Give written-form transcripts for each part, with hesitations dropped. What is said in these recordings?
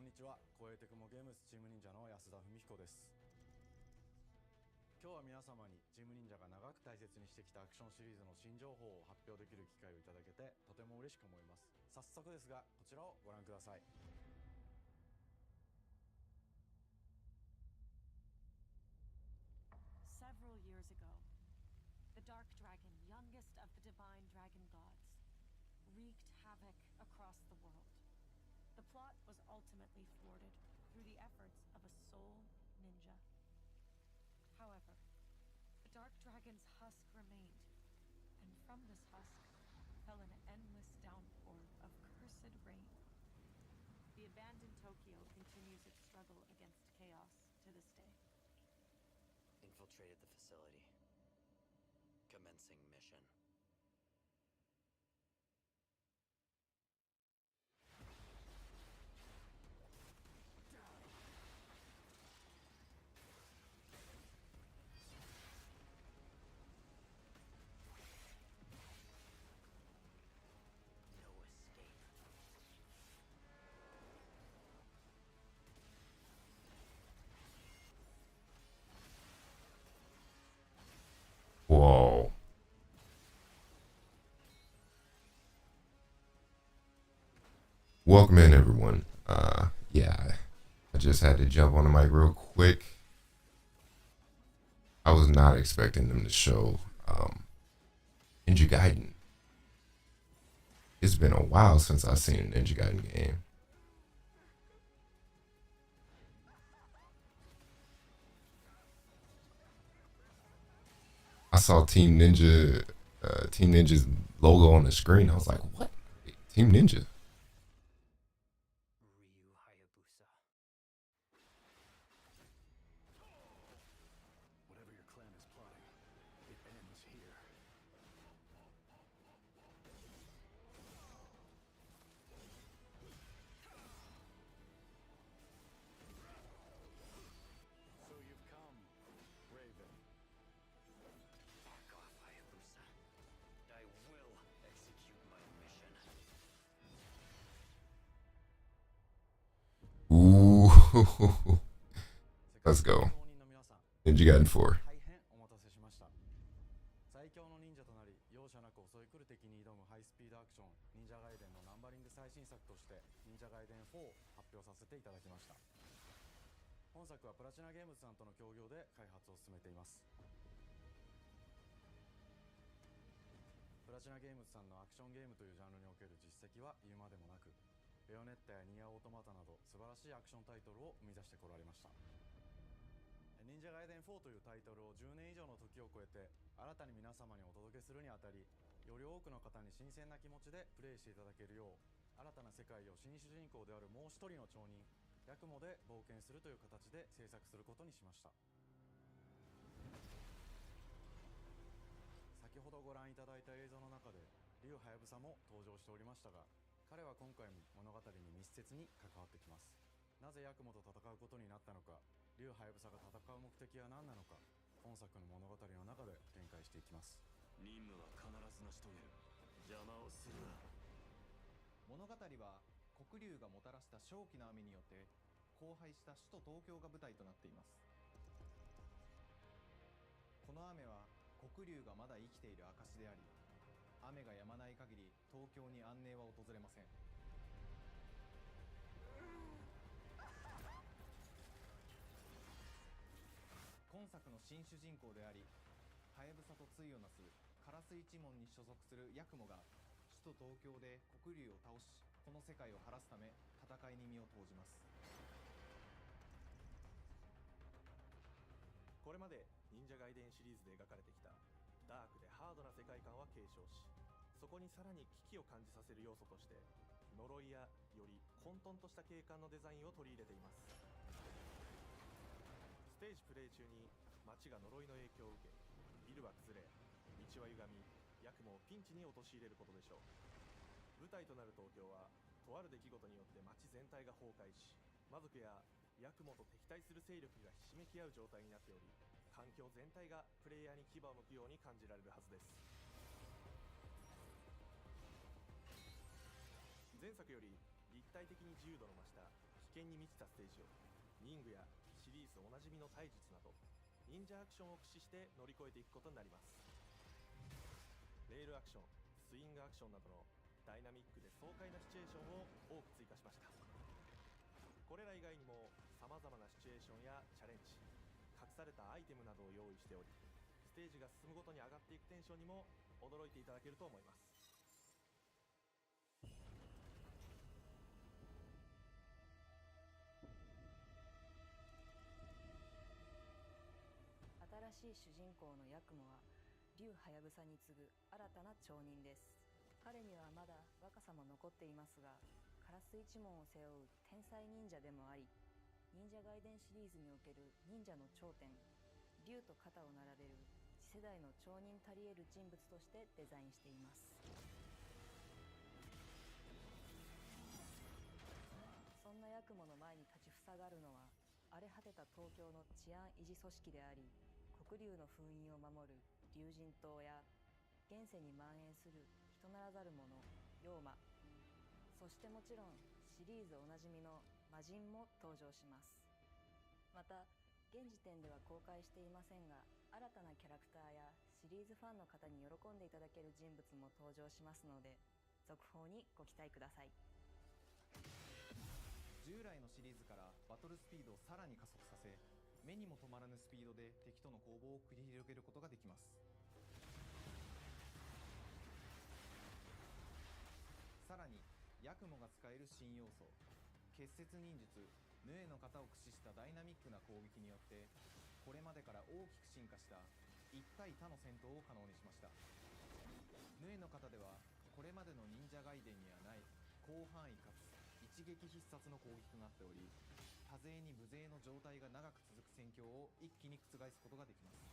にちは。光栄テクモゲームズチーム忍者の安田文彦です。今日は皆様にチーム忍者が長く大切にしてきたアクションシリーズの新情報を発表できる機会をいただけてとても嬉しく思います。早速ですがこちらをご覧ください。Several years ago, the Dark Dragon, youngest of the divine dragon gods, wreaked havoc across the world. The plot was ultimately thwarted through the efforts of a sole ninja. However, the Dark Dragon's husk remained, and from this husk fell an endless downpour of cursed rain. The abandoned Tokyo continues its struggle against chaos to this day. Infiltrated the facility. Commencing mission. No escape. Whoa. Welcome in, everyone. Yeah, I just had to jump on the mic real quick. I was not expecting them to show Ninja Gaiden. It's been a while since I've seen a Ninja Gaiden game. I saw Team Ninja's logo on the screen. I was like, what? Team Ninja? Ryu Hayabusa. Whatever your clan is plotting, it ends here. So you've come, Raven. Fuck off, Hayabusa. I will execute my mission. Ooh. Let's go. Ninja Gaiden 4. 大変お待たせしました。最強の忍者となり容赦なく襲い来る敵に挑むハイスピードアクション忍者ガイデンのナンバリング最新作として忍者ガイデン4を発表させていただきました。本作はプラチナゲームズさんとの協業で開発を進めています。プラチナゲームズさんのアクションゲームというジャンルにおける実績は言うまでもなく、ベヨネッタやニアオートマタなど素晴らしいアクションタイトルを生み出してこられました。忍者ガイデン4というタイトルを10年以上の時を超えて新たに皆様にお届けするにあたり、より多くの方に新鮮な気持ちでプレイしていただけるよう、新たな世界を新主人公であるもう一人の町人ヤクモで冒険するという形で制作することにしました。先ほどご覧いただいた映像の中で竜ハヤブサも登場しておりましたが、彼は今回も物語に密接に関わってきます。なぜヤクモと戦うことになったのか、竜ハヤブサが戦う目的は何なのか、本作の物語の中で展開していきます。任務は必ず成し遂げる。邪魔をするな。物語は黒竜がもたらした正気の雨によって荒廃した首都東京が舞台となっています。この雨は黒竜がまだ生きている証であり、雨が止まない限り東京に安寧は訪れません。今作の新主人公であり、ハヤブサと対をなすカラス一門に所属するヤクモが首都東京で黒竜を倒し、この世界を晴らすため戦いに身を投じます。これまで忍者ガイデンシリーズで描かれてきたダークでハードな世界観は継承し、そこにさらに危機を感じさせる要素として呪いやより混沌とした景観のデザインを取り入れています。ステージプレイ中に街が呪いの影響を受け、ビルは崩れ、道は歪み、ヤクモをピンチに陥れることでしょう。舞台となる東京はとある出来事によって街全体が崩壊し、魔族やヤクモと敵対する勢力がひしめき合う状態になっており、環境全体がプレイヤーに牙を向くように感じられるはずです。前作より立体的に自由度の増した危険に満ちたステージを忍具やシリーズおなじみの体術など忍者アクションを駆使して乗り越えていくことになります。レールアクション、スイングアクションなどのダイナミックで爽快なシチュエーションを多く追加しました。これら以外にも様々なシチュエーションやチャレンジ、隠されたアイテムなどを用意しており、ステージが進むごとに上がっていくテンションにも驚いていただけると思います。新しい主人公のヤクモは竜ハヤブサに次ぐ新たな町人です。彼にはまだ若さも残っていますが、カラス一門を背負う天才忍者でもあり、忍者外伝シリーズにおける忍者の頂点、竜と肩を並べる次世代の町人たり得る人物としてデザインしています。そんなヤクモの前に立ちふさがるのは、荒れ果てた東京の治安維持組織であり、黒竜の封印を守る竜神島や、現世に蔓延する人ならざる者妖魔、そしてもちろんシリーズおなじみの魔人も登場します。また現時点では公開していませんが、新たなキャラクターやシリーズファンの方に喜んでいただける人物も登場しますので、続報にご期待ください。従来のシリーズからバトルスピードをさらに加速させ、目にも止まらぬスピードで敵との攻防を繰り広げることができます。さらにヤクモが使える新要素、結節忍術ヌエの型を駆使したダイナミックな攻撃によって、これまでから大きく進化した1対他の戦闘を可能にしました。ヌエの型ではこれまでの忍者外伝にはない広範囲かつ一撃必殺の攻撃となっており、多勢に無勢の状態が長く続く戦況を一気に覆すことができます。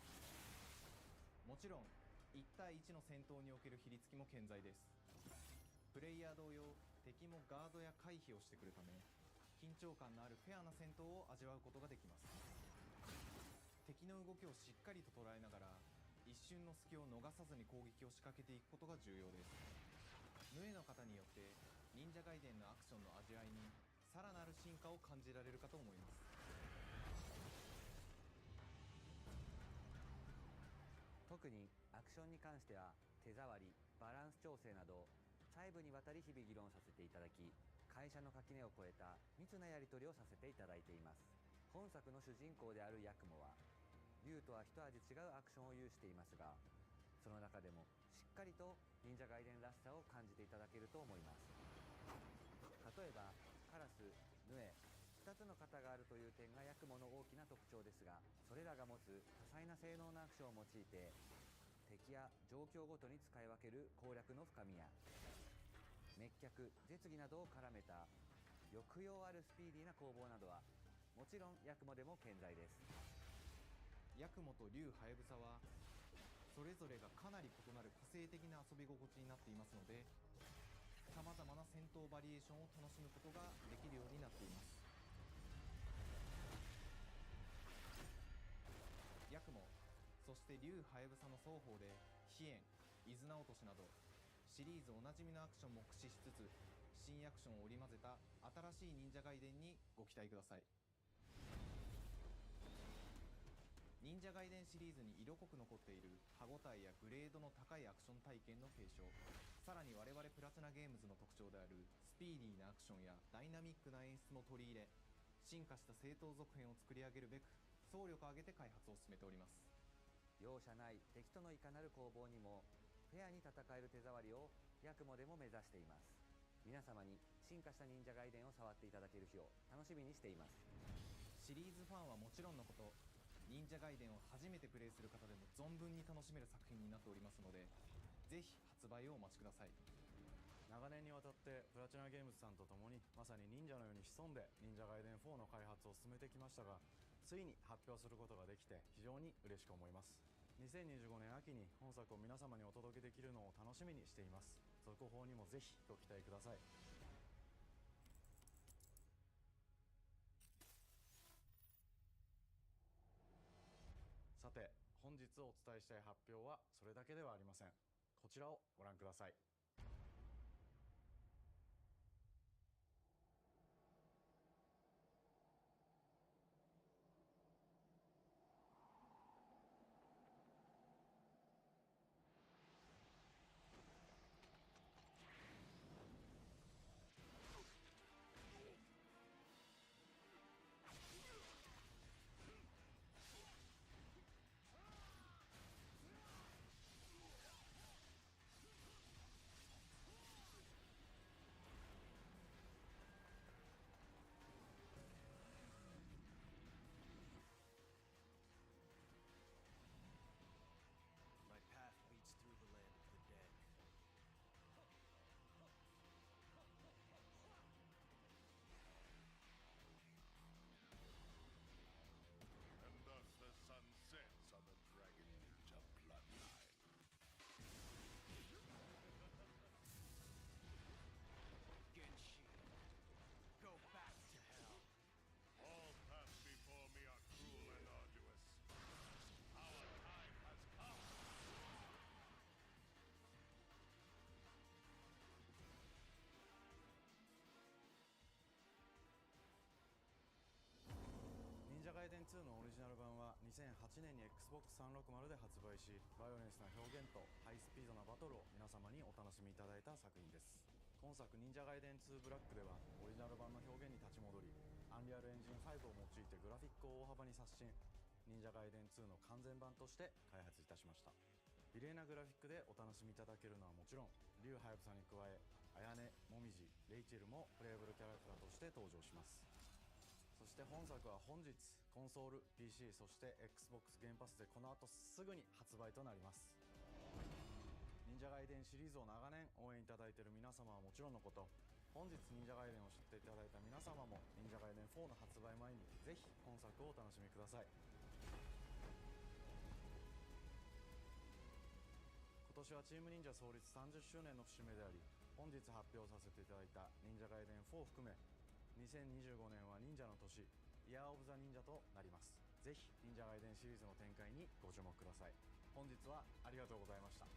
もちろん1対1の戦闘における比率も健在です。プレイヤー同様、敵もガードや回避をしてくるため、緊張感のあるフェアな戦闘を味わうことができます。敵の動きをしっかりと捉えながら、一瞬の隙を逃さずに攻撃を仕掛けていくことが重要です。ヌエの方によって忍者外伝のアクションの味わいにさらなる進化を感じられるかと思います。特にアクションに関しては手触り、バランス調整など細部にわたり日々議論させていただき、会社の垣根を越えた密なやり取りをさせていただいています。本作の主人公であるヤクモは竜とは一味違うアクションを有していますが、その中でもしっかりと忍者外伝らしさを感じていただけると思います。例えばカラス、ヌエ、2つの型があるという点がヤクモの大きな特徴ですが、それらが持つ多彩な性能のアクションを用いて敵や状況ごとに使い分ける攻略の深みや、滅却、絶技などを絡めた抑揚あるスピーディーな攻防などはもちろんヤクモでも健在です。ヤクモと竜ハヤブサはそれぞれがかなり異なる個性的な遊び心地になっていますので、さまざまな戦闘バリエーションを楽しむことができるようになっています。ヤクモ、そして竜ハヤブサの双方で飛燕、伊豆直しなどシリーズおなじみのアクションも駆使しつつ、新アクションを織り交ぜた新しい忍者外伝にご期待ください。忍者外伝シリーズに色濃く残っている歯ごたえやグレードの高いアクション体験の継承、さらに我々プラチナゲームズの特徴であるスピーディーなアクションやダイナミックな演出も取り入れ、進化した正当続編を作り上げるべく総力を挙げて開発を進めております。容赦ない敵とのいかなる攻防にもフェアに戦える手触りをヤクモでも目指しています。皆様に進化した忍者外伝を触っていただける日を楽しみにしています。シリーズファンはもちろんのこと、忍者外伝を初めてプレイする方でも存分に楽しめる作品になっておりますので、ぜひ発売をお待ちください。長年にわたってプラチナゲームズさんと共にまさに忍者のように潜んで忍者外伝4の開発を進めてきましたが、ついに発表することができて非常に嬉しく思います。2025年秋に本作を皆様にお届けできるのを楽しみにしています。続報にもぜひご期待ください。さて、本日お伝えしたい発表はそれだけではありません。こちらをご覧ください。ジナル版は2008年に Xbox 360で発売し、バイオレンスな表現とハイスピードなバトルを皆様にお楽しみいただいた作品です。今作忍者ガイデン2ブラックではオリジナル版の表現に立ち戻り、アンリアルエンジン5を用いてグラフィックを大幅に刷新、忍者ガイデン2の完全版として開発いたしました。美麗なグラフィックでお楽しみいただけるのはもちろん、リュウハヤブサに加え、アヤネ、モミジ、レイチェルもプレイブルキャラクターとして登場します。そして本作は本日コンソール、PC、そして Xbox ゲームパスでこの後すぐに発売となります。忍者ガイデンシリーズを長年応援いただいている皆様はもちろんのこと、本日忍者ガイデンを知っていただいた皆様も忍者ガイデン4の発売前にぜひ本作をお楽しみください。今年はチーム忍者創立30周年の節目であり、本日発表させていただいた忍者ガイデン4を含め、2025年は忍者の年、イヤーオブザ忍者となります。ぜひ忍者ガイデンシリーズの展開にご注目ください。本日はありがとうございました。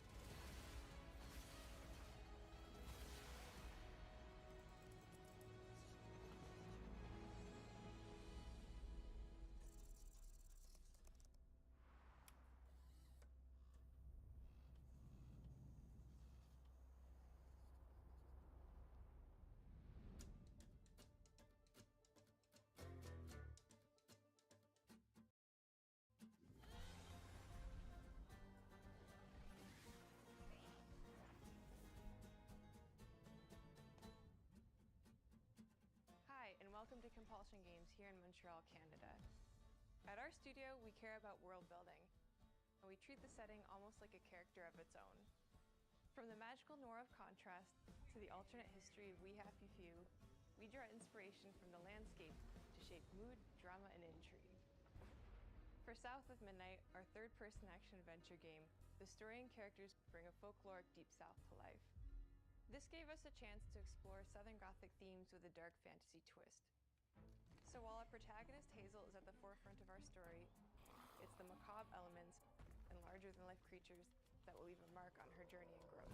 Hi, and welcome to Compulsion Games here in Montreal, Canada. At our studio, we care about world building, and we treat the setting almost like a character of its own. From the magical noir of contrast to the alternate history of We Happy Few, we draw inspiration from the landscape to shape mood, drama, and intrigue. For South of Midnight, our third-person action-adventure game, the story and characters bring a folkloric Deep South to life. This gave us a chance to explore Southern Gothic themes with a dark fantasy twist. So while our protagonist Hazel is at the forefront of our story, it's the macabre elements and larger-than-life creatures that will leave a mark on her journey and growth.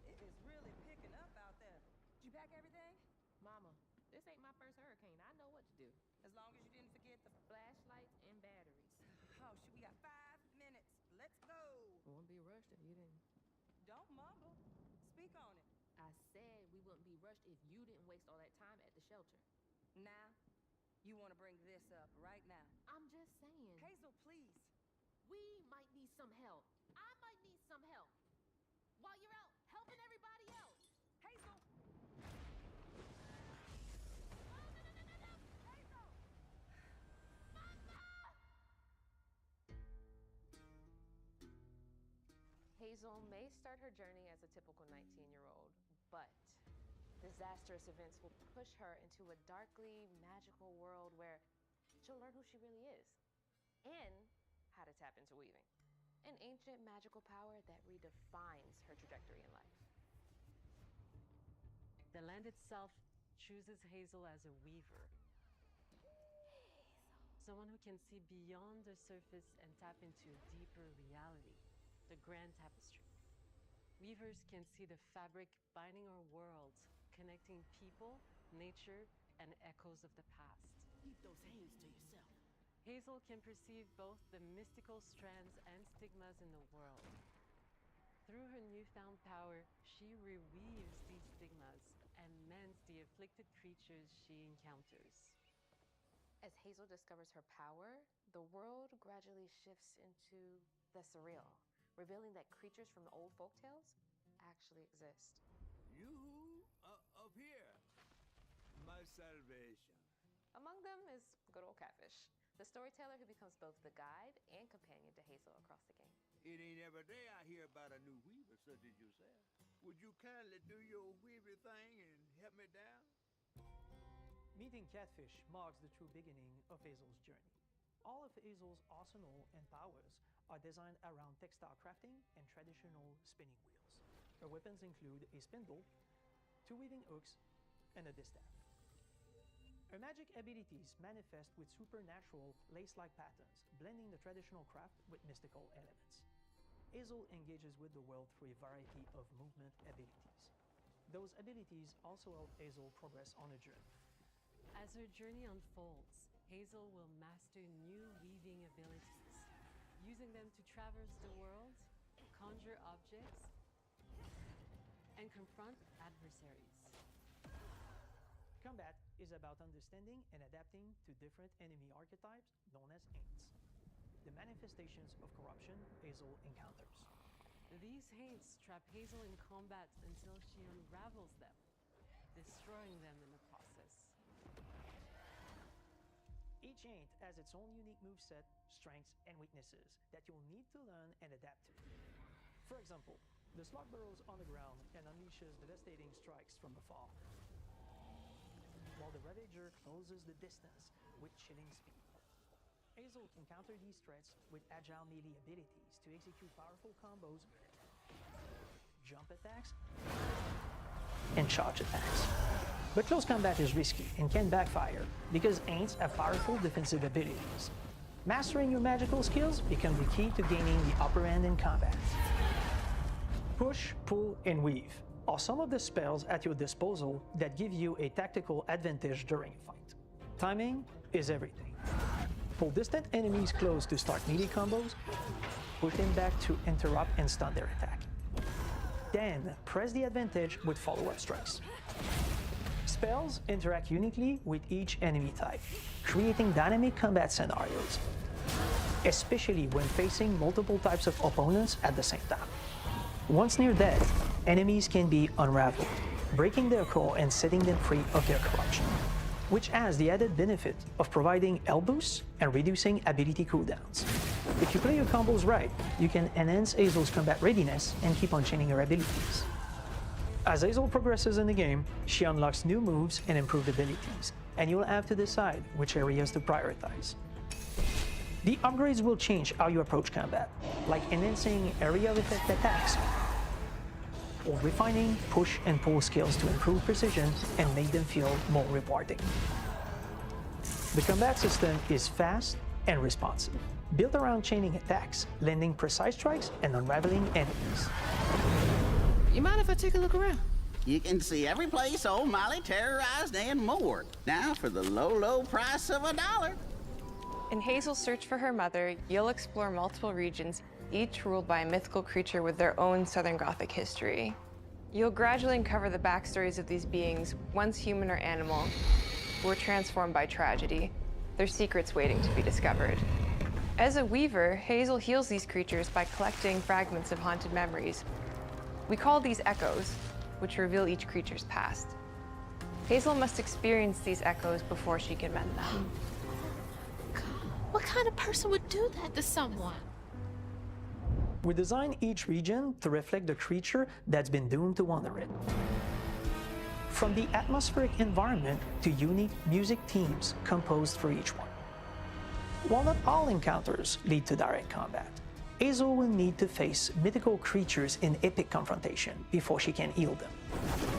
It is really picking up out there. Did you pack everything? Mama, this ain't my first hurricane. I know what to do. As long as you didn't forget the Flashlights and batteries. Oh, shoot, we got 5 minutes. Let's go. Won't be rushed if you didn't. Don't mumble. Speak on it. I said we wouldn't be rushed if you didn't waste all that time at the shelter. Now, you want to bring this up right now. I'm just saying. Hazel, please. We might need some help. I might need some help. While you're out helping everybody else. Hazel! Hazel may start her journey as a typical 19-year-old, but disastrous events will push her into a darkly magical world where she'll learn who she really is and how to tap into weaving, an ancient magical power that redefines her trajectory in life. The land itself chooses Hazel as a weaver. Someone who can see beyond the surface and tap into a deeper reality, the grand tapestry. Weavers can see the fabric binding our world, connecting people, nature, and echoes of the past. Keep those hands to yourself. Hazel can perceive both the mystical strands and stigmas in the world. Through her newfound power, she reweaves these stigmas and mends the afflicted creatures she encounters. As Hazel discovers her power, the world gradually shifts into the surreal, revealing that creatures from the old folktales actually exist. You up here, my salvation. Among them is good old Catfish, the storyteller who becomes both the guide and companion to Hazel across the game. It ain't every day I hear about a new weaver such as yourself. Would you kindly do your weavy thing and help me down? Meeting Catfish marks the true beginning of Hazel's journey. All of Hazel's arsenal and powers are designed around textile crafting and traditional spinning wheels. Her weapons include a spindle, 2 weaving hooks, and a distaff. Her magic abilities manifest with supernatural lace-like patterns, blending the traditional craft with mystical elements. Hazel engages with the world through a variety of movement abilities. Those abilities also help Hazel progress on a journey. As her journey unfolds, Hazel will master new weaving abilities, using them to traverse the world, conjure objects, and confront adversaries. Combat is about understanding and adapting to different enemy archetypes known as Aints, the manifestations of corruption Hazel encounters. These Haints trap Hazel in combat until she unravels them, destroying them in the process. Each Aint has its own unique moveset, strengths, and weaknesses that you'll need to learn and adapt to. For example, the Slug burrows on the ground and unleashes devastating strikes from afar, while the Ravager closes the distance with chilling speed. Hazel can counter these threats with agile melee abilities to execute powerful combos, jump attacks, and charge attacks. But close combat is risky and can backfire because Aints have powerful defensive abilities. Mastering your magical skills becomes the key to gaining the upper hand in combat. Push, pull, and weave are some of the spells at your disposal that give you a tactical advantage during a fight. Timing is everything. Pull distant enemies close to start melee combos, push them back to interrupt and stun their attack. Then press the advantage with follow-up strikes. Spells interact uniquely with each enemy type, creating dynamic combat scenarios, especially when facing multiple types of opponents at the same time. Once near death, enemies can be unraveled, breaking their core and setting them free of their corruption, which has the added benefit of providing health boosts and reducing ability cooldowns. If you play your combos right, you can enhance Hazel's combat readiness and keep on chaining her abilities. As Hazel progresses in the game, she unlocks new moves and improved abilities, and you'll have to decide which areas to prioritize. The upgrades will change how you approach combat, like enhancing area of effect attacks, or refining push and pull skills to improve precision and make them feel more rewarding. The combat system is fast and responsive, built around chaining attacks, landing precise strikes, and unraveling enemies. You mind if I take a look around? You can see every place old Molly terrorized and more. Now for the low, low price of $1. In Hazel's search for her mother, you'll explore multiple regions, each ruled by a mythical creature with their own Southern Gothic history. You'll gradually uncover the backstories of these beings, once human or animal, who were transformed by tragedy, their secrets waiting to be discovered. As a weaver, Hazel heals these creatures by collecting fragments of haunted memories. We call these echoes, which reveal each creature's past. Hazel must experience these echoes before she can mend them. What kind of person would do that to someone? We design each region to reflect the creature that's been doomed to wander it. From the atmospheric environment to unique music themes composed for each one. While not all encounters lead to direct combat, Hazel will need to face mythical creatures in epic confrontation before she can heal them.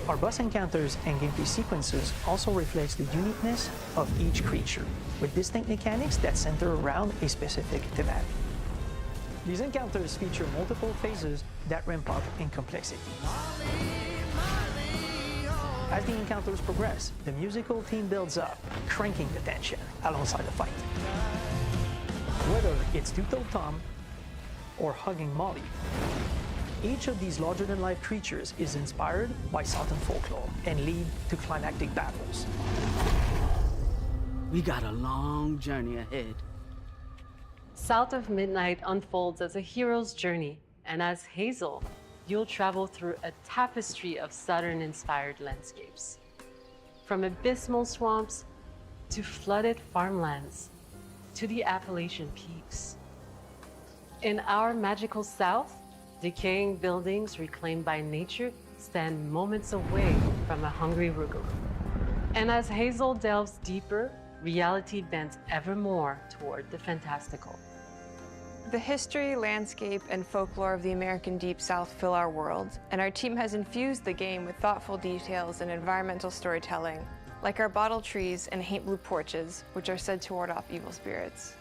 Our boss encounters and gameplay sequences also reflects the uniqueness of each creature, with distinct mechanics that center around a specific thematic. These encounters feature multiple phases that ramp up in complexity. As the encounters progress, the musical theme builds up, cranking the tension alongside the fight. Whether it's Two-Toed Tom or hugging Molly, each of these larger-than-life creatures is inspired by Southern folklore and lead to climactic battles. We got a long journey ahead. South of Midnight unfolds as a hero's journey, and as Hazel, you'll travel through a tapestry of Southern-inspired landscapes. From abysmal swamps to flooded farmlands to the Appalachian peaks. In our magical South, decaying buildings reclaimed by nature stand moments away from a hungry Rugaloo. And as Hazel delves deeper, reality bends ever more toward the fantastical. The history, landscape, and folklore of the American Deep South fill our world, and our team has infused the game with thoughtful details and environmental storytelling, like our bottle trees and haint blue porches, which are said to ward off evil spirits.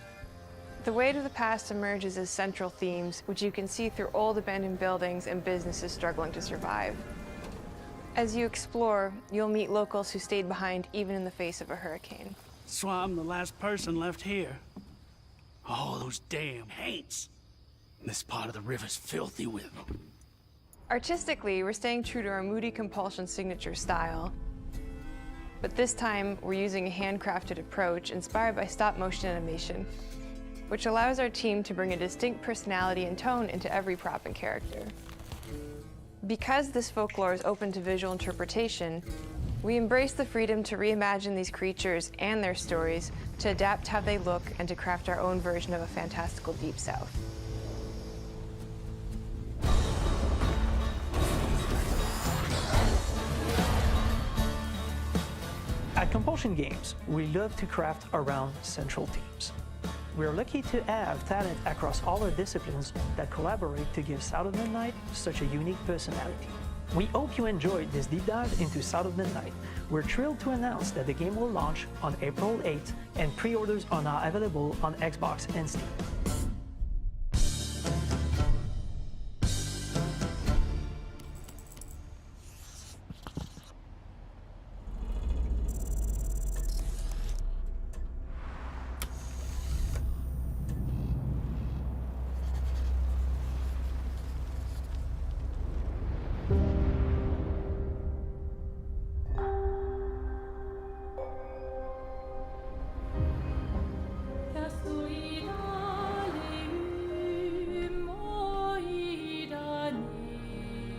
The Way to the Past emerges as central themes, which you can see through old abandoned buildings and businesses struggling to survive. As you explore, you'll meet locals who stayed behind even in the face of a hurricane. That's why I'm the last person left here. All those damn haints. This part of the river's filthy with them. Artistically, we're staying true to our moody compulsion signature style. But this time, we're using a handcrafted approach inspired by stop-motion animation, which allows our team to bring a distinct personality and tone into every prop and character. Because this folklore is open to visual interpretation, we embrace the freedom to reimagine these creatures and their stories, to adapt how they look, and to craft our own version of a fantastical Deep South. At Compulsion Games, we love to craft around central themes. We're lucky to have talent across all our disciplines that collaborate to give South of Midnight such a unique personality. We hope you enjoyed this deep dive into South of Midnight. We're thrilled to announce that the game will launch on April 8th, and pre-orders are now available on Xbox and Steam.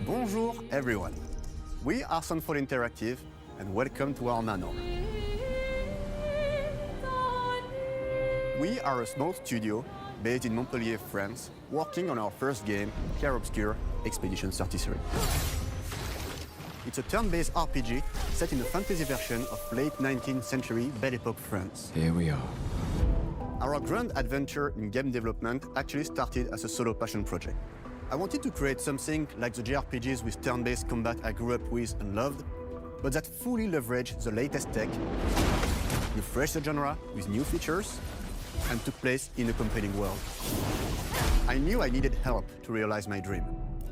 Bonjour everyone. We are Sunfall Interactive and welcome to our manor. We are a small studio based in Montpellier, France, working on our first game, Clair Obscur Expedition 33. It's a turn-based RPG set in a fantasy version of late 19th century Belle Epoque France. Here we are. Our grand adventure in game development actually started as a solo passion project. I wanted to create something like the JRPGs with turn-based combat I grew up with and loved, but that fully leveraged the latest tech, refreshed the genre with new features, and took place in a compelling world. I knew I needed help to realize my dream.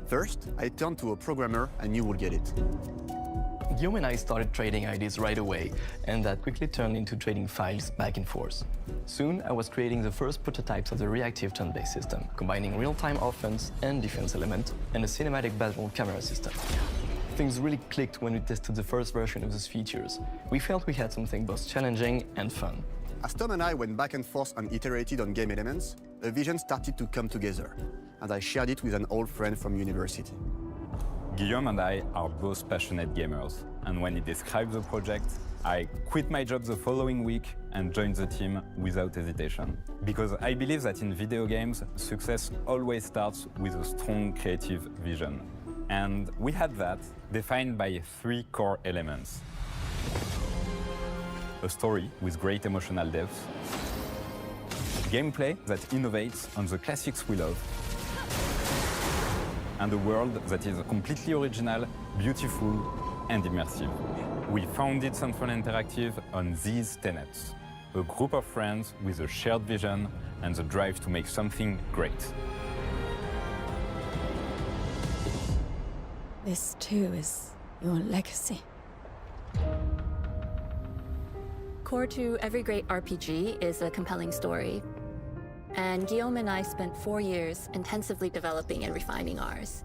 First, I turned to a programmer I knew would get it. Guillaume and I started trading ideas right away, and that quickly turned into trading files back and forth. Soon, I was creating the first prototypes of the reactive turn-based system, combining real-time offense and defense element, and a cinematic battle camera system. Things really clicked when we tested the first version of those features. We felt we had something both challenging and fun. As Tom and I went back and forth and iterated on game elements, a vision started to come together, and I shared it with an old friend from university. Guillaume and I are both passionate gamers, and when he described the project, I quit my job the following week and joined the team without hesitation. Because I believe that in video games, success always starts with a strong creative vision. And we had that, defined by 3 core elements. A story with great emotional depth, gameplay that innovates on the classics we love, and a world that is completely original, beautiful, and immersive. We founded Sunfall Interactive on these tenets. A group of friends with a shared vision and the drive to make something great. This too is your legacy. Core to every great RPG is a compelling story. And Guillaume and I spent 4 years intensively developing and refining ours.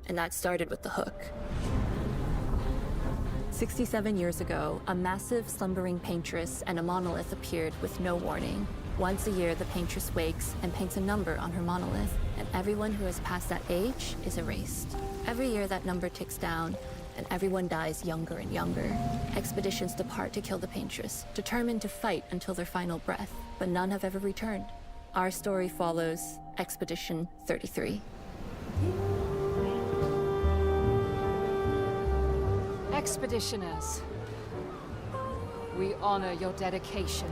And that started with the hook. 67 years ago, a massive slumbering paintress and a monolith appeared with no warning. Once a year, the paintress wakes and paints a number on her monolith, and everyone who has passed that age is erased. Every year, that number ticks down, and everyone dies younger and younger. Expeditions depart to kill the paintress, determined to fight until their final breath, but none have ever returned. Our story follows Expedition 33. Expeditioners, we honor your dedication.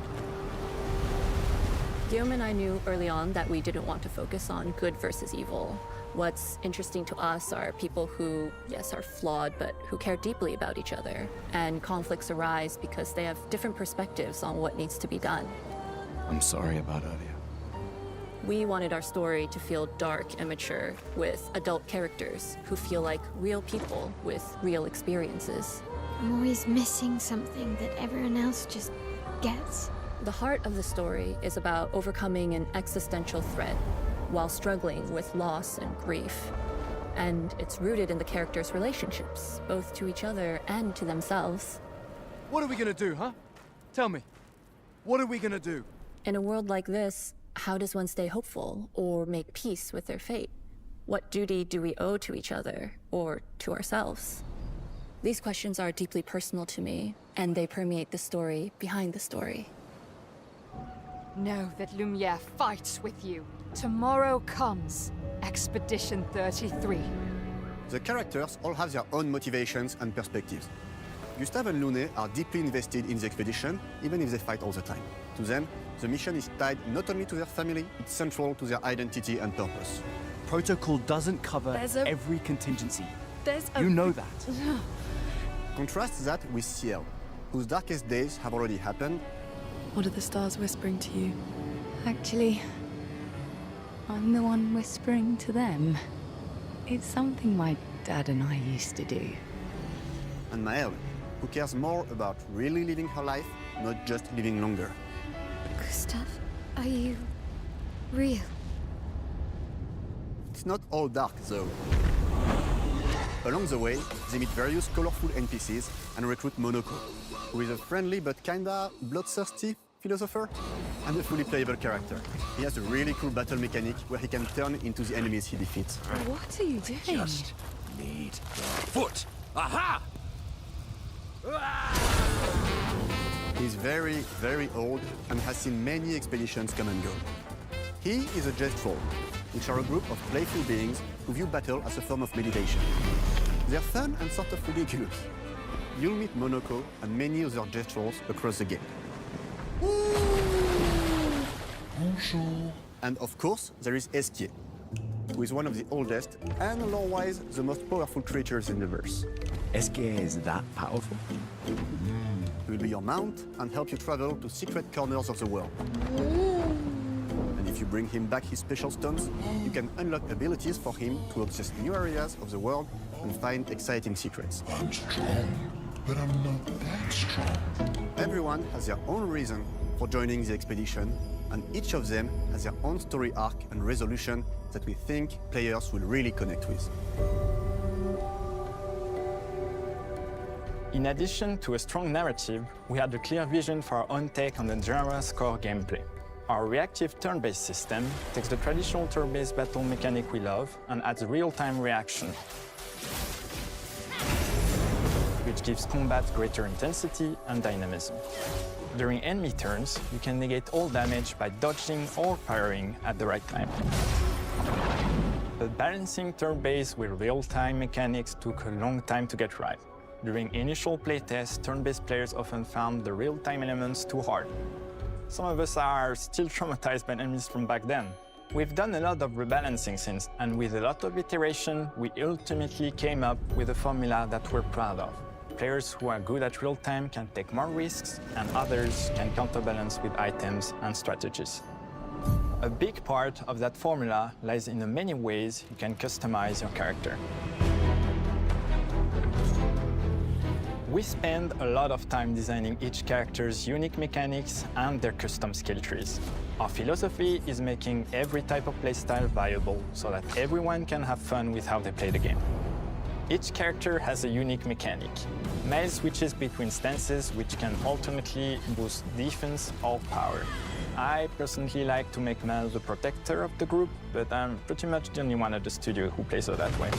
Guillaume and I knew early on that we didn't want to focus on good versus evil. What's interesting to us are people who, yes, are flawed, but who care deeply about each other. And conflicts arise because they have different perspectives on what needs to be done. I'm sorry about earlier. We wanted our story to feel dark and mature, with adult characters who feel like real people with real experiences. I'm always missing something that everyone else just gets. The heart of the story is about overcoming an existential threat while struggling with loss and grief. And it's rooted in the characters' relationships, both to each other and to themselves. What are we gonna do, huh? Tell me. What are we gonna do? In a world like this, how does one stay hopeful or make peace with their fate? What duty do we owe to each other or to ourselves? These questions are deeply personal to me, and they permeate the story behind the story. Know that Lumiere fights with you. Tomorrow comes. Expedition 33. The characters all have their own motivations and perspectives. Gustave and Lune are deeply invested in the expedition, even if they fight all the time. To them, the mission is tied not only to their family, it's central to their identity and purpose. Protocol doesn't cover every contingency. You know that. Contrast that with Ciel, whose darkest days have already happened. What are the stars whispering to you? Actually, I'm the one whispering to them. It's something my dad and I used to do. And Maëlle, who cares more about really living her life, not just living longer. Gustave, are you real? It's not all dark, though. Along the way, they meet various colorful NPCs and recruit Monoko, who is a friendly but kinda bloodthirsty philosopher and a fully playable character. He has a really cool battle mechanic where he can turn into the enemies he defeats. What are you doing? Just need your foot. Aha! He's very, very old and has seen many expeditions come and go. He is a Jest Troll, which are a group of playful beings who view battle as a form of meditation. They're fun and sort of ridiculous. You'll meet Monoko and many other Jest Trolls across the game. And of course, there is Esquier, who is one of the oldest and lore-wise the most powerful creatures in the verse. Esquier is that powerful? He will be your mount and help you travel to secret corners of the world. And if you bring him back his special stones, you can unlock abilities for him to access new areas of the world and find exciting secrets. I'm strong, but I'm not that strong. Everyone has their own reason for joining the expedition, and each of them has their own story arc and resolution that we think players will really connect with. In addition to a strong narrative, we had a clear vision for our own take on the genre's core gameplay. Our reactive turn-based system takes the traditional turn-based battle mechanic we love and adds real-time reaction, which gives combat greater intensity and dynamism. During enemy turns, you can negate all damage by dodging or parrying at the right time. But balancing turn-based with real-time mechanics took a long time to get right. During initial playtests, turn-based players often found the real-time elements too hard. Some of us are still traumatized by enemies from back then. We've done a lot of rebalancing since, and with a lot of iteration, we ultimately came up with a formula that we're proud of. Players who are good at real-time can take more risks, and others can counterbalance with items and strategies. A big part of that formula lies in the many ways you can customize your character. We spend a lot of time designing each character's unique mechanics and their custom skill trees. Our philosophy is making every type of playstyle viable so that everyone can have fun with how they play the game. Each character has a unique mechanic. Maëlle switches between stances which can alternately boost defense or power. I personally like to make Maëlle the protector of the group, but I'm pretty much the only one at the studio who plays her that way.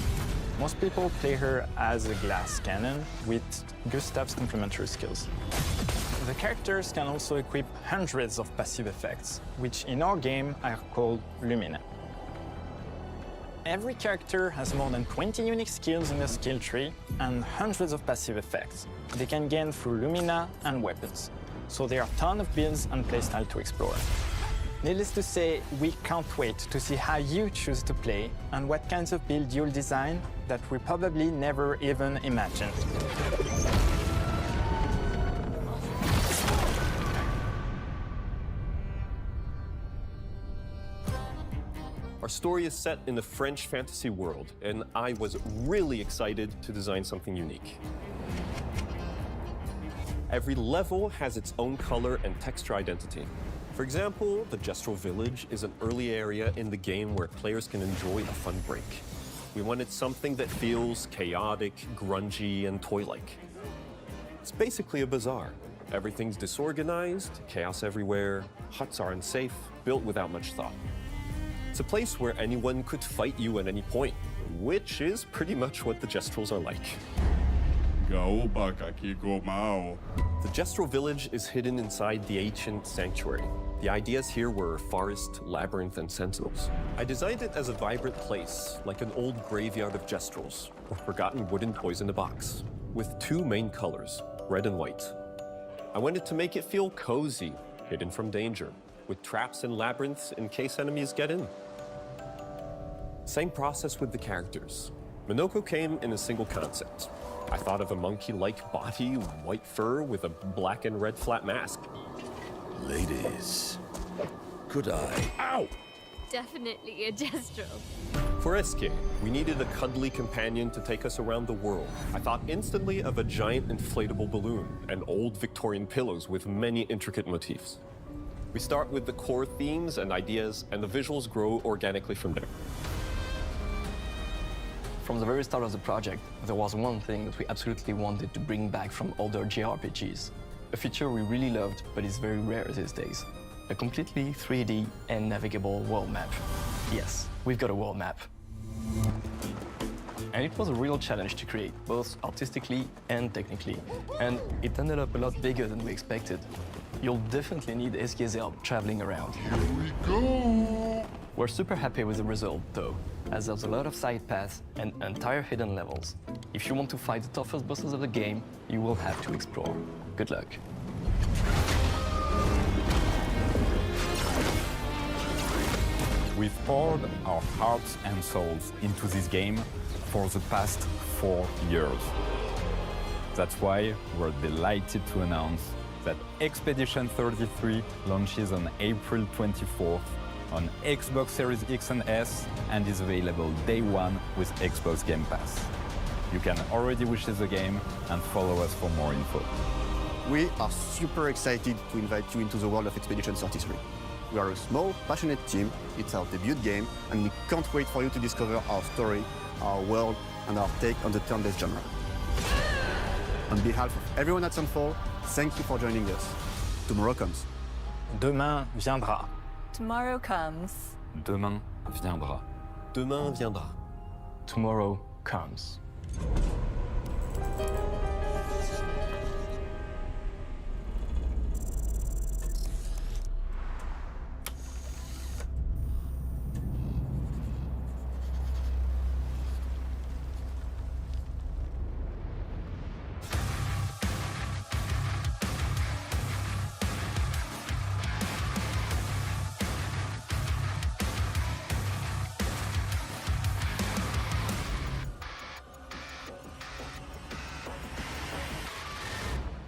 Most people play her as a glass cannon with Gustave's complementary skills. The characters can also equip hundreds of passive effects, which in our game are called Lumina. Every character has more than 20 unique skills in the skill tree and hundreds of passive effects they can gain through Lumina and weapons. So there are a ton of builds and playstyle to explore. Needless to say, we can't wait to see how you choose to play and what kinds of build you'll design that we probably never even imagined. Our story is set in the French fantasy world, and I was really excited to design something unique. Every level has its own color and texture identity. For example, the Gestural Village is an early area in the game where players can enjoy a fun break. We wanted something that feels chaotic, grungy, and toy-like. It's basically a bazaar. Everything's disorganized, chaos everywhere, huts are unsafe, built without much thought. It's a place where anyone could fight you at any point, which is pretty much what the Gestrals are like. The Gestral Village is hidden inside the ancient sanctuary. The ideas here were forest, labyrinth, and sentinels. I designed it as a vibrant place, like an old graveyard of Gestrals, or forgotten wooden toys in a box, with two main colors, red and white. I wanted to make it feel cozy, hidden from danger, with traps and labyrinths in case enemies get in. Same process with the characters. Minoko came in a single concept. I thought of a monkey-like body, white fur with a black and red flat mask. Ladies, could I? Ow! Definitely a Gestral. For SK, we needed a cuddly companion to take us around the world. I thought instantly of a giant inflatable balloon and old Victorian pillows with many intricate motifs. We start with the core themes and ideas, and the visuals grow organically from there. From the very start of the project, there was one thing that we absolutely wanted to bring back from older JRPGs. A feature we really loved, but is very rare these days. A completely 3D and navigable world map. Yes, we've got a world map. And it was a real challenge to create, both artistically and technically. And it ended up a lot bigger than we expected. You'll definitely need SK's help traveling around. Here we go! We're super happy with the result, though, as there's a lot of side paths and entire hidden levels. If you want to fight the toughest bosses of the game, you will have to explore. Good luck. We've poured our hearts and souls into this game for the past 4 years. That's why we're delighted to announce that Expedition 33 launches on April 24th on Xbox Series X and S and is available day one with Xbox Game Pass. You can already wish the game and follow us for more info. We are super excited to invite you into the world of Expedition 33. We are a small, passionate team, it's our debut game, and we can't wait for you to discover our story, our world, and our take on the turn-based genre. On behalf of everyone at Sunfall, thank you for joining us. Tomorrow comes. Demain viendra. Tomorrow comes. Demain viendra. Demain viendra. Tomorrow comes.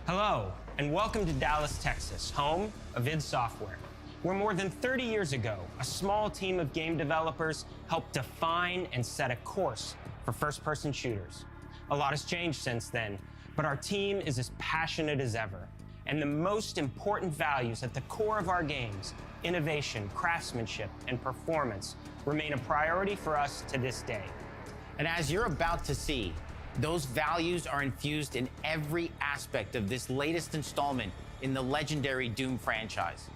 Hello, and welcome to Dallas, Texas, home of id Software, where more than 30 years ago, a small team of game developers helped define and set a course for first-person shooters. A lot has changed since then, but our team is as passionate as ever, and the most important values at the core of our games, innovation, craftsmanship, and performance, remain a priority for us to this day. And as you're about to see, those values are infused in every aspect of this latest installment in the legendary Doom franchise.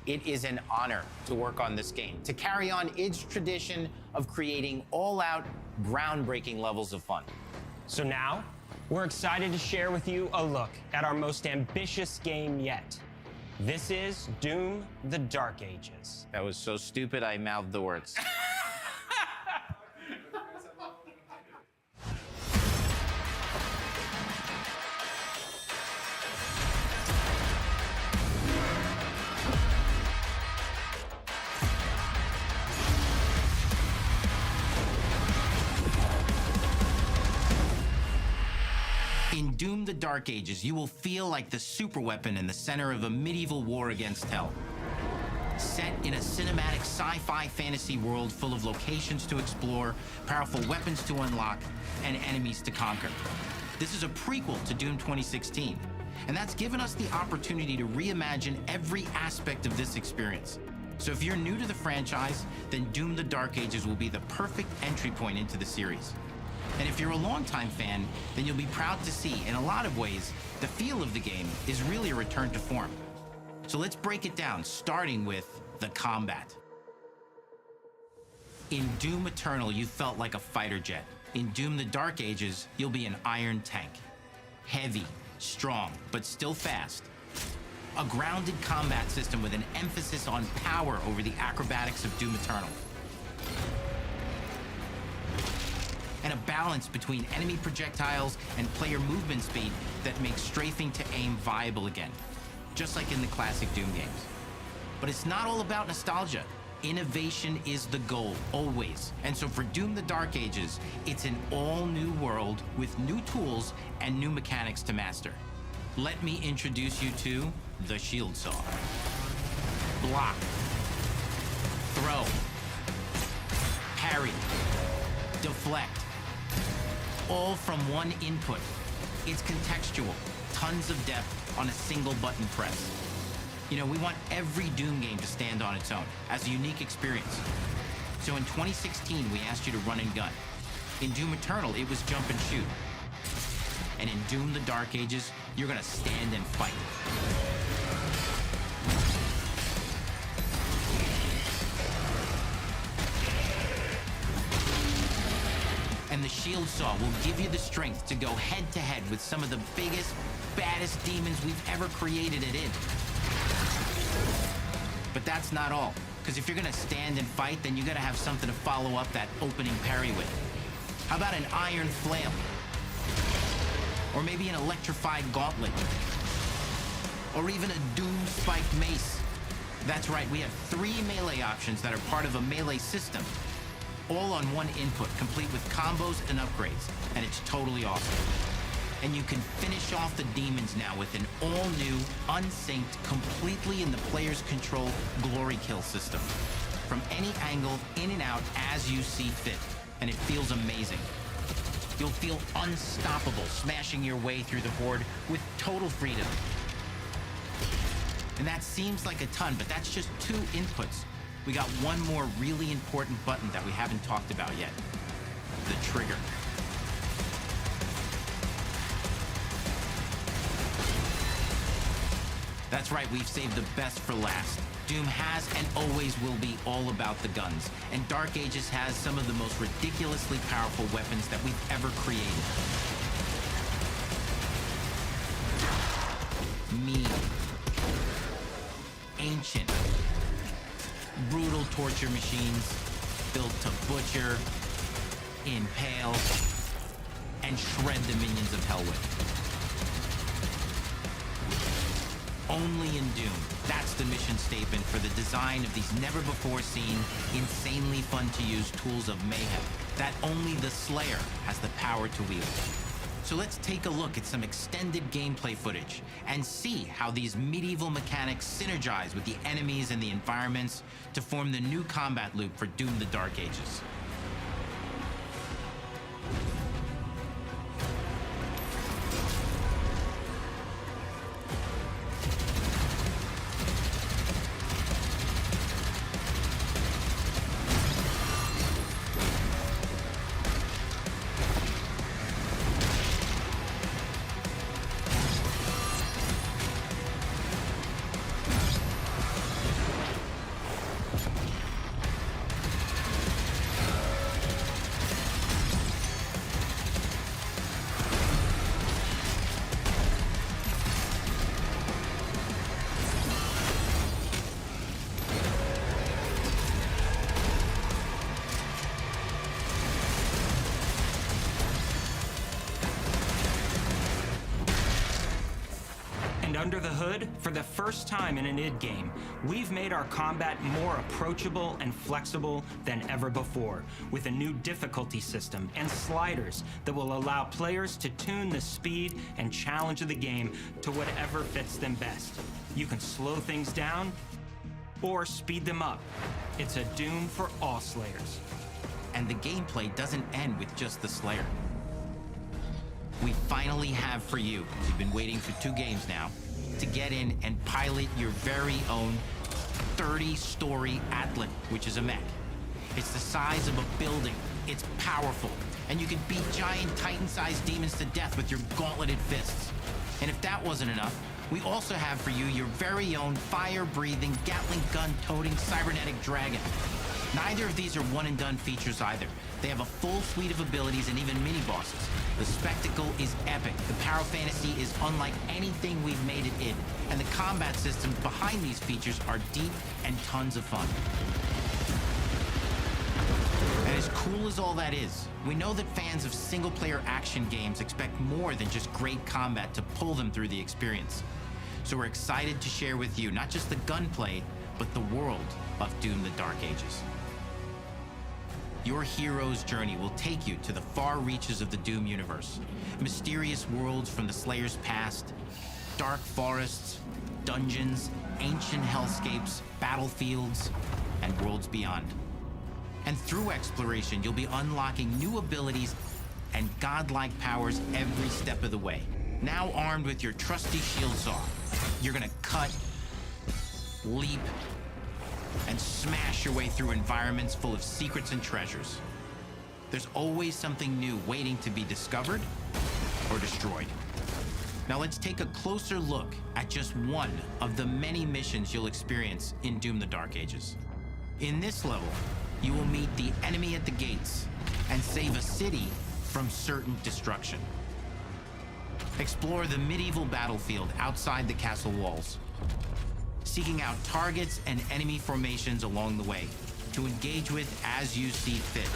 It is an honor to work on this game, to carry on id's tradition of creating all-out, groundbreaking levels of fun. So now, we're excited to share with you a look at our most ambitious game yet. This is Doom: The Dark Ages. That was so stupid I mouthed the words. In Doom: The Dark Ages, you will feel like the superweapon in the center of a medieval war against hell. set in a cinematic sci-fi fantasy world full of locations to explore, powerful weapons to unlock, and enemies to conquer. This is a prequel to Doom 2016, and that's given us the opportunity to reimagine every aspect of this experience. So if you're new to the franchise, then Doom: The Dark Ages will be the perfect entry point into the series. And if you're a longtime fan, then you'll be proud to see, in a lot of ways, the feel of the game is really a return to form. So let's break it down, starting with the combat. In Doom Eternal, you felt like a fighter jet. In Doom: The Dark Ages, you'll be an iron tank. Heavy, strong, but still fast. A grounded combat system with an emphasis on power over the acrobatics of Doom Eternal. And a balance between enemy projectiles and player movement speed that makes strafing to aim viable again, just like in the classic Doom games. But it's not all about nostalgia. Innovation is the goal, always. And so for Doom: The Dark Ages, it's an all-new world with new tools and new mechanics to master. Let me introduce you to the Shield Saw. Block. Throw. Parry. Deflect. All from one input. It's contextual, tons of depth on a single button press. You know, we want every Doom game to stand on its own as a unique experience. So in 2016, we asked you to run and gun. In Doom Eternal, it was jump and shoot. And in Doom: The Dark Ages, you're gonna stand and fight. And the Shield Saw will give you the strength to go head-to-head with some of the biggest, baddest demons we've ever created at id. But that's not all, because if you're gonna stand and fight, then you gotta have something to follow up that opening parry with. How about an iron flail? Or maybe an electrified gauntlet? Or even a doom-spiked mace? That's right, we have 3 melee options that are part of a melee system, all on one input, complete with combos and upgrades, and it's totally awesome. And you can finish off the demons now with an all-new, unsynced, completely in the player's control glory kill system. From any angle, in and out, as you see fit. And it feels amazing. You'll feel unstoppable, smashing your way through the horde with total freedom. And that seems like a ton, but that's just 2 inputs. We got one more really important button that we haven't talked about yet. The trigger. That's right, we've saved the best for last. Doom has and always will be all about the guns, and Dark Ages has some of the most ridiculously powerful weapons that we've ever created. Mean. Ancient. Brutal torture machines, built to butcher, impale, and shred the minions of hell with. Only in Doom. That's the mission statement for the design of these never-before-seen, insanely fun-to-use tools of mayhem that only the Slayer has the power to wield. So let's take a look at some extended gameplay footage and see how these medieval mechanics synergize with the enemies and the environments to form the new combat loop for Doom: The Dark Ages. Under the hood, for the first time in an id game, we've made our combat more approachable and flexible than ever before, with a new difficulty system and sliders that will allow players to tune the speed and challenge of the game to whatever fits them best. You can slow things down or speed them up. It's a Doom for all Slayers. And the gameplay doesn't end with just the Slayer. We finally have for you, you've been waiting for 2 games now, to get in and pilot your very own 30-story Atlas, which is a mech. It's the size of a building, it's powerful, and you can beat giant Titan-sized demons to death with your gauntleted fists. And if that wasn't enough, we also have for you your very own fire-breathing, Gatling gun-toting cybernetic dragon. Neither of these are one-and-done features either. They have a full suite of abilities and even mini-bosses. The spectacle is epic. The power fantasy is unlike anything we've made it in. And the combat systems behind these features are deep and tons of fun. And as cool as all that is, we know that fans of single-player action games expect more than just great combat to pull them through the experience. So we're excited to share with you not just the gunplay, but the world of Doom: The Dark Ages. Your hero's journey will take you to the far reaches of the Doom universe. Mysterious worlds from the Slayer's past, dark forests, dungeons, ancient hellscapes, battlefields, and worlds beyond. And through exploration, you'll be unlocking new abilities and godlike powers every step of the way. Now armed with your trusty shield saw, you're gonna cut, leap, and smash your way through environments full of secrets and treasures. There's always something new waiting to be discovered or destroyed. Now let's take a closer look at just one of the many missions you'll experience in Doom: The Dark Ages. In this level, you will meet the enemy at the gates and save a city from certain destruction. Explore the medieval battlefield outside the castle walls, seeking out targets and enemy formations along the way to engage with as you see fit,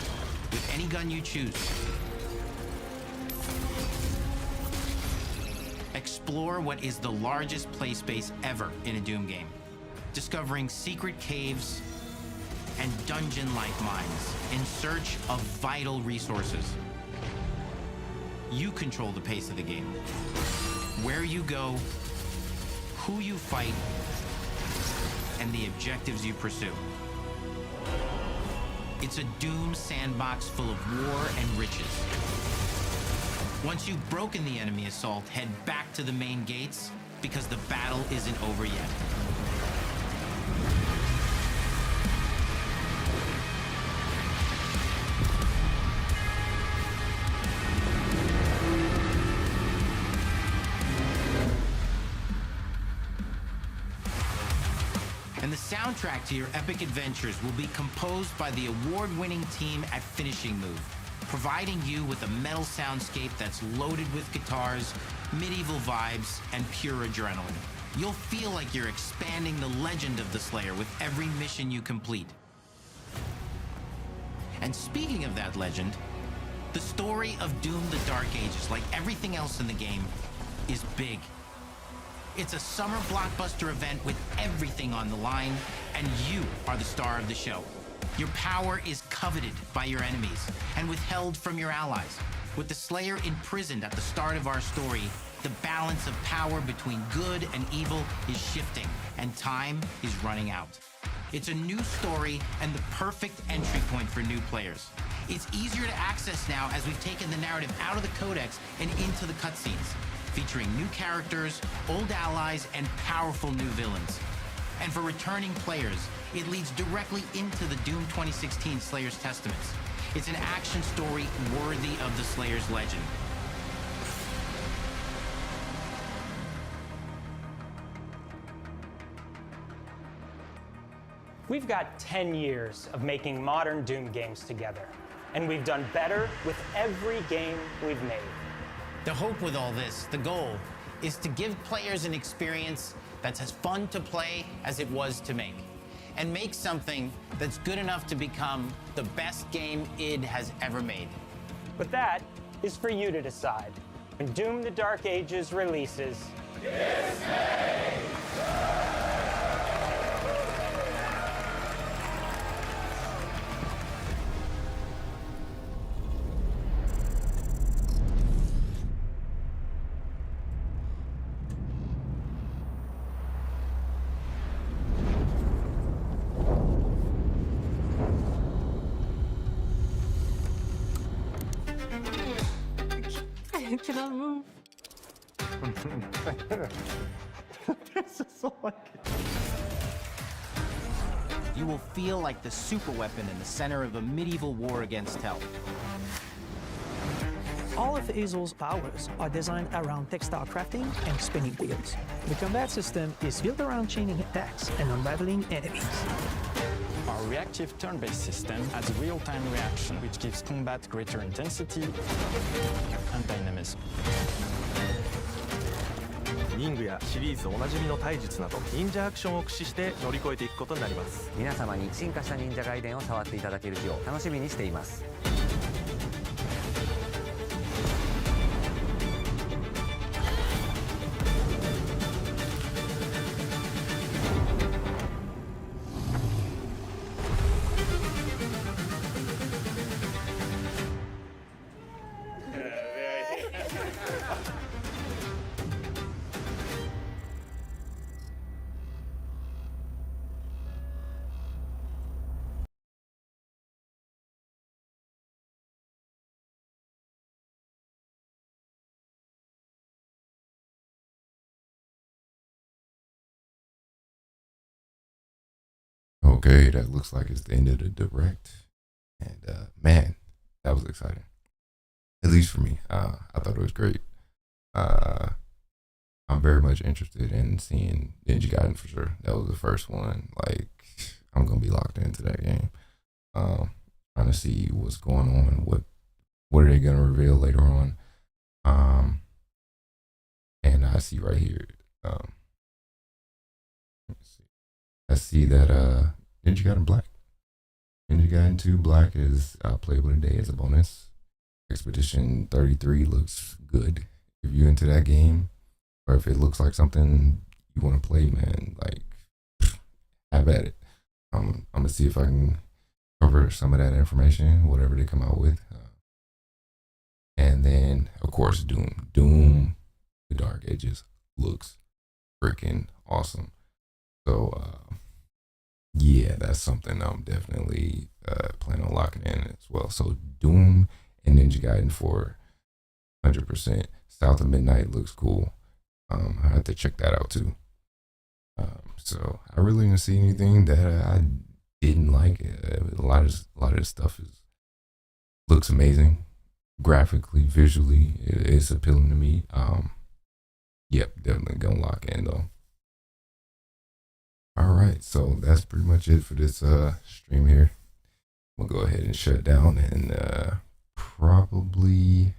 with any gun you choose. Explore what is the largest play space ever in a Doom game, discovering secret caves and dungeon-like mines in search of vital resources. You control the pace of the game. Where you go, who you fight, and the objectives you pursue. It's a Doom sandbox full of war and riches. Once you've broken the enemy assault, head back to the main gates, because the battle isn't over yet. And the soundtrack to your epic adventures will be composed by the award-winning team at Finishing Move, providing you with a metal soundscape that's loaded with guitars, medieval vibes, and pure adrenaline. You'll feel like you're expanding the legend of the Slayer with every mission you complete. And speaking of that legend, the story of Doom: The Dark Ages, like everything else in the game, is big. It's a summer blockbuster event with everything on the line, and you are the star of the show. Your power is coveted by your enemies and withheld from your allies. With the Slayer imprisoned at the start of our story, the balance of power between good and evil is shifting, and time is running out. It's a new story and the perfect entry point for new players. It's easier to access now as we've taken the narrative out of the codex and into the cutscenes, featuring new characters, old allies, and powerful new villains. And for returning players, it leads directly into the Doom 2016 Slayer's Testaments. It's an action story worthy of the Slayer's legend. We've got 10 years of making modern Doom games together, and we've done better with every game we've made. The hope with all this, the goal, is to give players an experience that's as fun to play as it was to make, and make something that's good enough to become the best game id has ever made. But that is for you to decide. When Doom: The Dark Ages releases, It cannot move. This is so like You will feel like the superweapon in the center of a medieval war against hell. All of Hazel's powers are designed around textile crafting and spinning wheels. The combat system is built around chaining attacks and unraveling enemies. Our reactive turn-based system adds real-time reaction, which gives combat greater intensity and dynamism. 忍具やシリーズおなじみの体術など忍者アクションを駆使して乗り越えていくことになります。皆様に進化した忍者ガイデンを触っていただける日を楽しみにしています。Okay, that looks like it's the end of the direct. And man, that was exciting. At least for me. I thought it was great. I'm very much interested in seeing Ninja Gaiden for sure. That was the first one. Like, I'm gonna be locked into that game. Trying to see what's going on, what are they gonna reveal later on. And I see right here. Let me see. I see that Ninja Gaiden Black. Ninja Gaiden 2 Black is playable today as a bonus. Expedition 33 looks good. If you're into that game, or if it looks like something you want to play, man, like, have at it. I'm gonna see if I can cover some of that information, whatever they come out with. And then, of course, Doom, The Dark Ages looks freaking awesome. So, yeah, that's something I'm definitely planning on locking in as well. So Doom and Ninja Gaiden 4, 100%. South of Midnight looks cool. I have to check that out too. So I really didn't see anything that I didn't like. A lot of this stuff looks amazing, graphically, visually. It's appealing to me. Yep, definitely gonna lock in though. All right, so that's pretty much it for this stream here. We'll go ahead and shut down and probably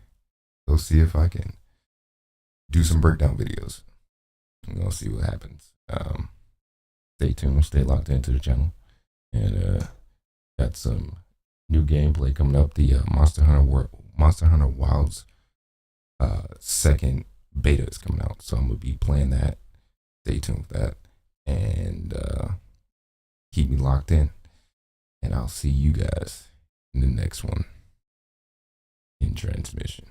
go see if I can do some breakdown videos. I'm gonna see what happens. Stay tuned, stay locked into the channel, and got some new gameplay coming up. The Monster Hunter Wilds second beta is coming out, so I'm gonna be playing that. Stay tuned for that. And keep me locked in. And I'll see you guys in the next one in transmission.